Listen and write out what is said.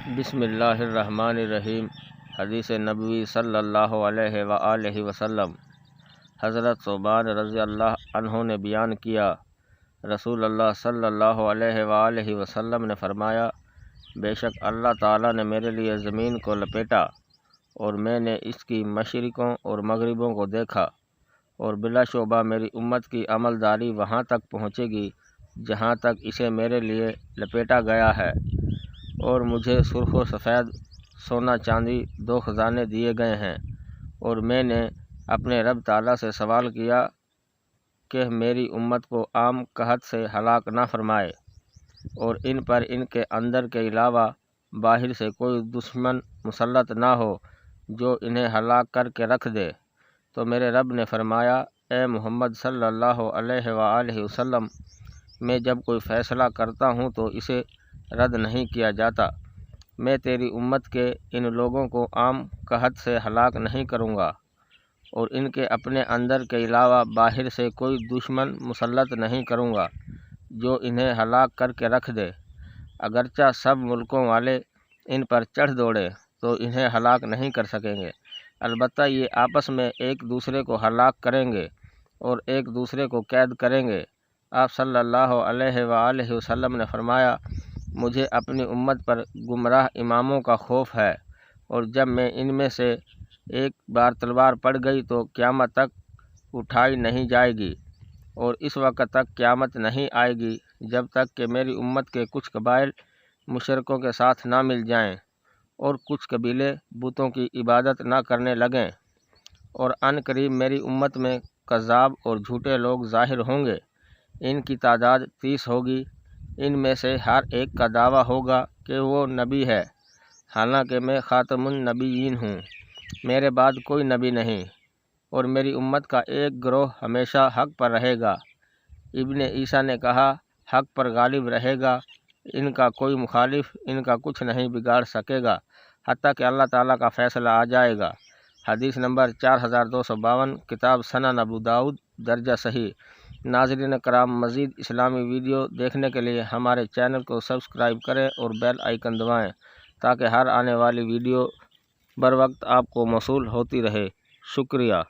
بسم اللہ الرحمن الرحیم۔ حدیث نبوی صلی اللہ علیہ وآلہ وسلم۔ حضرت ثوبان رضی اللہ عنہ نے بیان کیا، رسول اللہ صلی اللہ علیہ وآلہ وسلم نے فرمایا، بے شک اللہ تعالیٰ نے میرے لیے زمین کو لپیٹا اور میں نے اس کی مشرقوں اور مغربوں کو دیکھا، اور بلا شبہ میری امت کی عمل داری وہاں تک پہنچے گی جہاں تک اسے میرے لیے لپیٹا گیا ہے، اور مجھے سرخ و سفید سونا چاندی 2 خزانے دیے گئے ہیں، اور میں نے اپنے رب تعالیٰ سے سوال کیا کہ میری امت کو عام قحط سے ہلاک نہ فرمائے، اور ان پر ان کے اندر کے علاوہ باہر سے کوئی دشمن مسلط نہ ہو جو انہیں ہلاک کر کے رکھ دے۔ تو میرے رب نے فرمایا، اے محمد صلی اللہ علیہ وآلہ وسلم، میں جب کوئی فیصلہ کرتا ہوں تو اسے رد نہیں کیا جاتا۔ میں تیری امت کے ان لوگوں کو عام قحط سے ہلاک نہیں کروں گا، اور ان کے اپنے اندر کے علاوہ باہر سے کوئی دشمن مسلط نہیں کروں گا جو انہیں ہلاک کر کے رکھ دے۔ اگرچہ سب ملکوں والے ان پر چڑھ دوڑے تو انہیں ہلاک نہیں کر سکیں گے، البتہ یہ آپس میں ایک دوسرے کو ہلاک کریں گے اور ایک دوسرے کو قید کریں گے۔ آپ صلی اللہ علیہ وآلہ وسلم نے فرمایا، مجھے اپنی امت پر گمراہ اماموں کا خوف ہے، اور جب میں ان میں سے ایک بار تلوار پڑ گئی تو قیامت تک اٹھائی نہیں جائے گی، اور اس وقت تک قیامت نہیں آئے گی جب تک کہ میری امت کے کچھ قبائل مشرکوں کے ساتھ نہ مل جائیں اور کچھ قبیلے بتوں کی عبادت نہ کرنے لگیں، اور عن قریب میری امت میں کذاب اور جھوٹے لوگ ظاہر ہوں گے۔ ان کی تعداد 30 ہوگی، ان میں سے ہر ایک کا دعویٰ ہوگا کہ وہ نبی ہے، حالانکہ میں خاتم النبیین ہوں، میرے بعد کوئی نبی نہیں، اور میری امت کا ایک گروہ ہمیشہ حق پر رہے گا۔ ابن عیسیٰ نے کہا، حق پر غالب رہے گا، ان کا کوئی مخالف ان کا کچھ نہیں بگاڑ سکے گا حتیٰ کہ اللہ تعالیٰ کا فیصلہ آ جائے گا۔ حدیث نمبر 4252، کتاب سنن ابو داؤد، درجہ صحیح۔ ناظرین کرام، مزید اسلامی ویڈیو دیکھنے کے لیے ہمارے چینل کو سبسکرائب کریں اور بیل آئیکن دبائیں تاکہ ہر آنے والی ویڈیو بر وقت آپ کو موصول ہوتی رہے۔ شکریہ۔